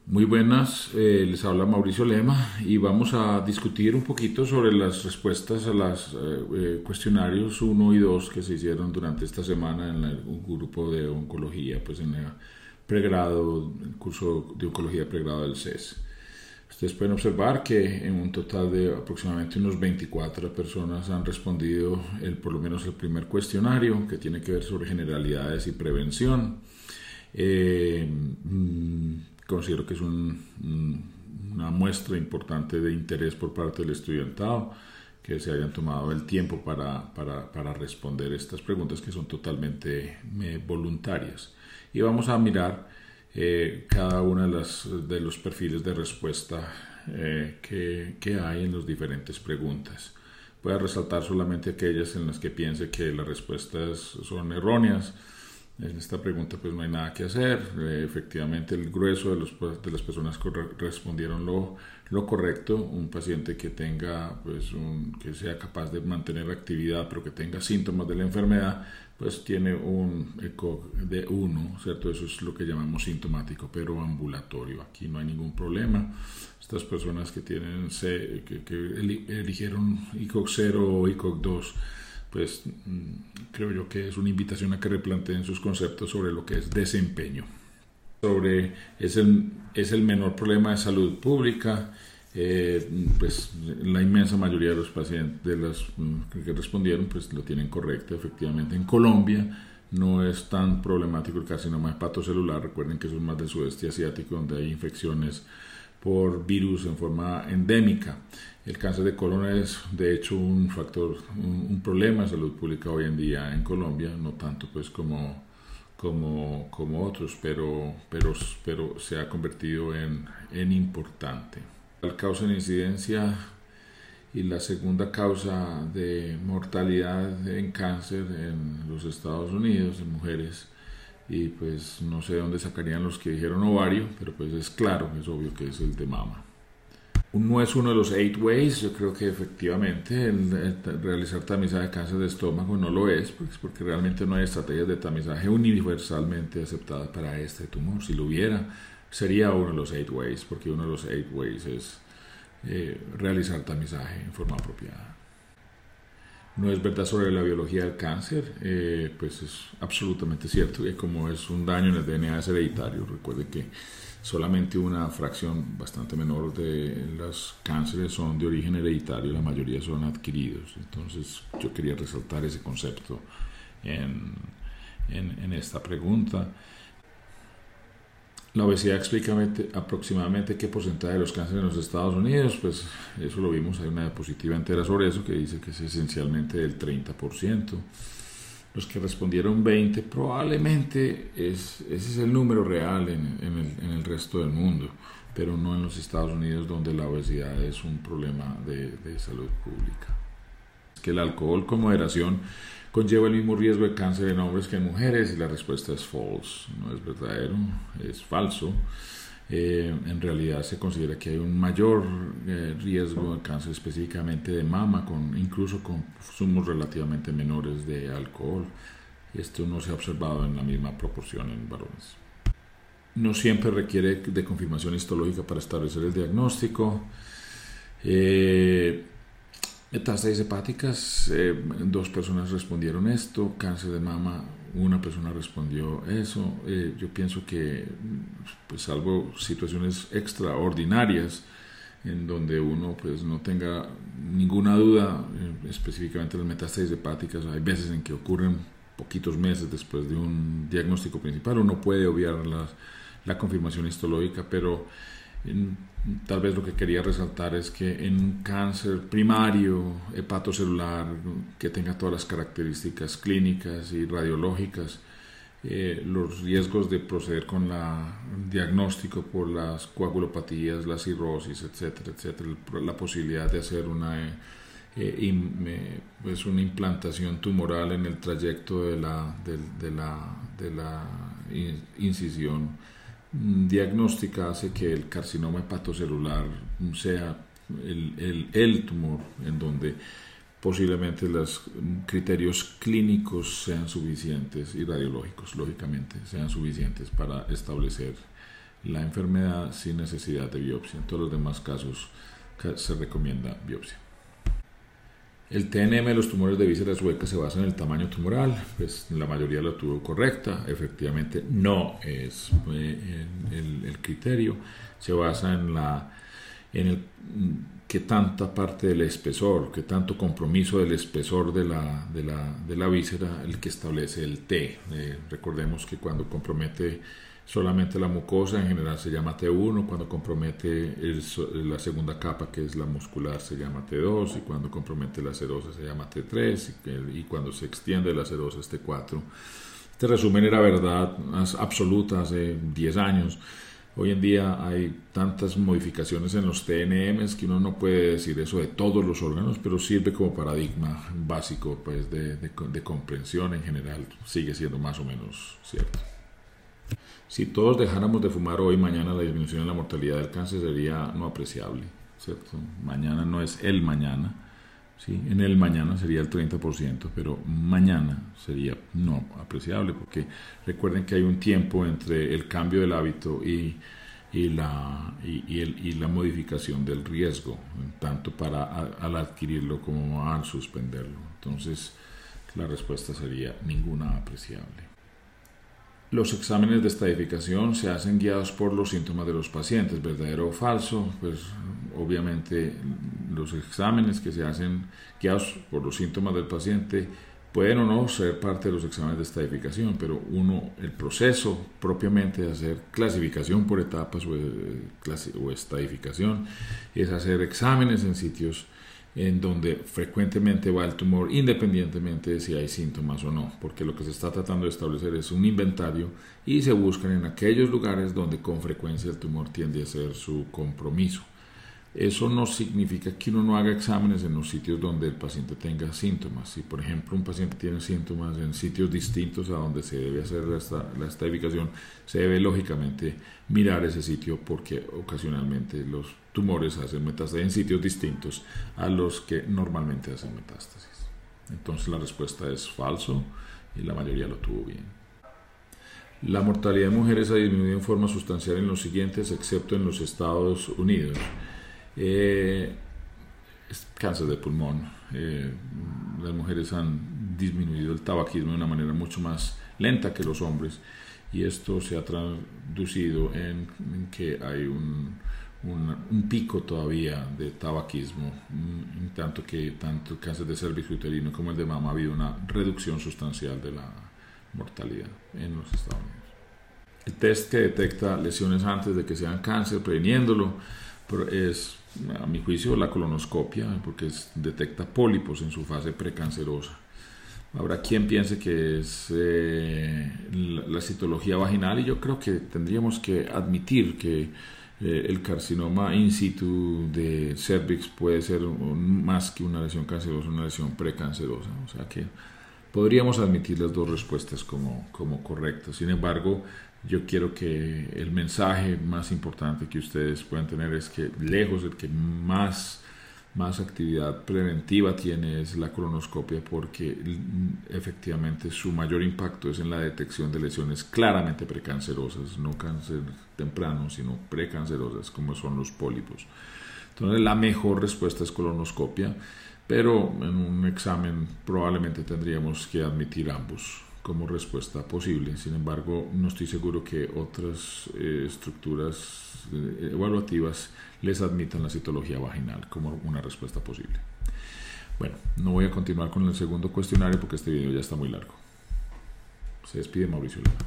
Muy buenas, les habla Mauricio Lema y vamos a discutir un poquito sobre las respuestas a los cuestionarios uno y 2 que se hicieron durante esta semana en un grupo de oncología, pues en el pregrado, el curso de oncología de pregrado del CES. Ustedes pueden observar que en un total de aproximadamente unos 24 personas han respondido por lo menos el primer cuestionario, que tiene que ver sobre generalidades y prevención. Considero que es una muestra importante de interés por parte del estudiantado, que se hayan tomado el tiempo para responder estas preguntas que son totalmente voluntarias. Y vamos a mirar cada uno de los perfiles de respuesta que hay en las diferentes preguntas. Voy a resaltar solamente aquellas en las que piense que las respuestas son erróneas. En esta pregunta pues no hay nada que hacer. Efectivamente el grueso de las personas que respondieron lo correcto. Un paciente que tenga que sea capaz de mantener actividad pero que tenga síntomas de la enfermedad pues tiene un ECOG de 1, ¿cierto? Eso es lo que llamamos sintomático pero ambulatorio. Aquí no hay ningún problema. Estas personas que tienen que eligieron ECOG 0 o ECOG 2, pues creo yo que es una invitación a que replanteen sus conceptos sobre lo que es desempeño. Es el menor problema de salud pública. Pues la inmensa mayoría de los pacientes que respondieron pues lo tienen correcto. Efectivamente en Colombia no es tan problemático el carcinoma hepatocelular. Recuerden que eso es más del sudeste asiático, donde hay infecciones por virus en forma endémica. El cáncer de colon es de hecho un problema de salud pública hoy en día en Colombia, no tanto pues como otros, pero se ha convertido en importante. La causa de incidencia y la segunda causa de mortalidad en cáncer en los Estados Unidos en mujeres, y pues no sé de dónde sacarían los que dijeron ovario, pero pues es claro, es obvio que es el de mama. No es uno de los 8 ways. Yo creo que efectivamente el realizar tamizaje de cáncer de estómago no lo es, pues, porque realmente no hay estrategias de tamizaje universalmente aceptadas para este tumor. Si lo hubiera, sería uno de los 8 ways, porque uno de los 8 ways es realizar tamizaje en forma apropiada. No es verdad sobre la biología del cáncer, pues es absolutamente cierto que como es un daño en el DNA es hereditario. Recuerde que solamente una fracción bastante menor de los cánceres son de origen hereditario, la mayoría son adquiridos. Entonces yo quería resaltar ese concepto en esta pregunta. La obesidad explica aproximadamente qué porcentaje de los cánceres en los Estados Unidos, pues eso lo vimos, hay una diapositiva entera sobre eso que dice que es esencialmente del 30%. Los que respondieron 20, probablemente ese es el número real en el resto del mundo, pero no en los Estados Unidos, donde la obesidad es un problema de salud pública. Que el alcohol con moderación conlleva el mismo riesgo de cáncer en hombres que en mujeres, y la respuesta es false, no es verdadero, es falso. En realidad se considera que hay un mayor riesgo de cáncer específicamente de mama, incluso con consumos relativamente menores de alcohol. Esto no se ha observado en la misma proporción en varones. No siempre requiere de confirmación histológica para establecer el diagnóstico. Metástasis hepáticas, 2 personas respondieron esto. Cáncer de mama, 1 persona respondió eso. Yo pienso que, pues, salvo situaciones extraordinarias en donde uno pues no tenga ninguna duda, específicamente las metástasis hepáticas, hay veces en que ocurren poquitos meses después de un diagnóstico principal. Uno puede obviar la confirmación histológica, pero tal vez lo que quería resaltar es que en un cáncer primario hepatocelular que tenga todas las características clínicas y radiológicas, los riesgos de proceder con el diagnóstico por las coagulopatías, la cirrosis, etcétera, la posibilidad de hacer una implantación tumoral en el trayecto de la incisión diagnóstica hace que el carcinoma hepatocelular sea el tumor en donde posiblemente los criterios clínicos sean suficientes y radiológicos, lógicamente, sean suficientes para establecer la enfermedad sin necesidad de biopsia. En todos los demás casos se recomienda biopsia. El TNM de los tumores de vísceras huecas se basa en el tamaño tumoral, pues la mayoría lo tuvo correcta, efectivamente no es el criterio, se basa en el qué tanta parte del espesor, qué tanto compromiso del espesor de la víscera el que establece el T. Recordemos que cuando compromete solamente la mucosa en general se llama T1, cuando compromete la segunda capa que es la muscular se llama T2 y cuando compromete la serosa se llama T3 y cuando se extiende la serosa es T4. Este resumen era verdad absoluta hace 10 años. Hoy en día hay tantas modificaciones en los TNMs que uno no puede decir eso de todos los órganos, pero sirve como paradigma básico pues, de comprensión en general, sigue siendo más o menos cierto. Si todos dejáramos de fumar hoy, mañana la disminución en la mortalidad del cáncer sería no apreciable, ¿cierto? Mañana no es el mañana, ¿sí? En el mañana sería el 30%, pero mañana sería no apreciable, porque recuerden que hay un tiempo entre el cambio del hábito y la modificación del riesgo, tanto al adquirirlo como al suspenderlo. Entonces, la respuesta sería ninguna apreciable. Los exámenes de estadificación se hacen guiados por los síntomas de los pacientes, ¿verdadero o falso? Pues obviamente los exámenes que se hacen guiados por los síntomas del paciente pueden o no ser parte de los exámenes de estadificación, pero el proceso propiamente de hacer clasificación por etapas o estadificación es hacer exámenes en sitios en donde frecuentemente va el tumor independientemente de si hay síntomas o no, porque lo que se está tratando de establecer es un inventario y se buscan en aquellos lugares donde con frecuencia el tumor tiende a ser su compromiso. Eso no significa que uno no haga exámenes en los sitios donde el paciente tenga síntomas. Si por ejemplo un paciente tiene síntomas en sitios distintos a donde se debe hacer la estadificación, se debe lógicamente mirar ese sitio porque ocasionalmente los tumores hacen metástasis en sitios distintos a los que normalmente hacen metástasis. Entonces la respuesta es falso y la mayoría lo tuvo bien. La mortalidad de mujeres ha disminuido en forma sustancial en los siguientes, excepto en los Estados Unidos. Cáncer de pulmón. Las mujeres han disminuido el tabaquismo de una manera mucho más lenta que los hombres y esto se ha traducido en que hay un pico todavía de tabaquismo, en tanto que tanto el cáncer de cervix uterino como el de mama ha habido una reducción sustancial de la mortalidad en los Estados Unidos. El test que detecta lesiones antes de que sean cáncer, previniéndolo, es, a mi juicio, la colonoscopia, porque detecta pólipos en su fase precancerosa. Habrá quien piense que es la citología vaginal y yo creo que tendríamos que admitir que el carcinoma in situ de cervix puede ser más que una lesión cancerosa, una lesión precancerosa. O sea que podríamos admitir las dos respuestas como correctas. Sin embargo, yo quiero que el mensaje más importante que ustedes puedan tener es que lejos el que más actividad preventiva tiene es la colonoscopia, porque efectivamente su mayor impacto es en la detección de lesiones claramente precancerosas, no cáncer temprano, sino precancerosas como son los pólipos. Entonces la mejor respuesta es colonoscopia, pero en un examen probablemente tendríamos que admitir ambos como respuesta posible. Sin embargo, no estoy seguro que otras estructuras evaluativas les admitan la citología vaginal como una respuesta posible. Bueno, no voy a continuar con el segundo cuestionario porque este video ya está muy largo. Se despide Mauricio Lara.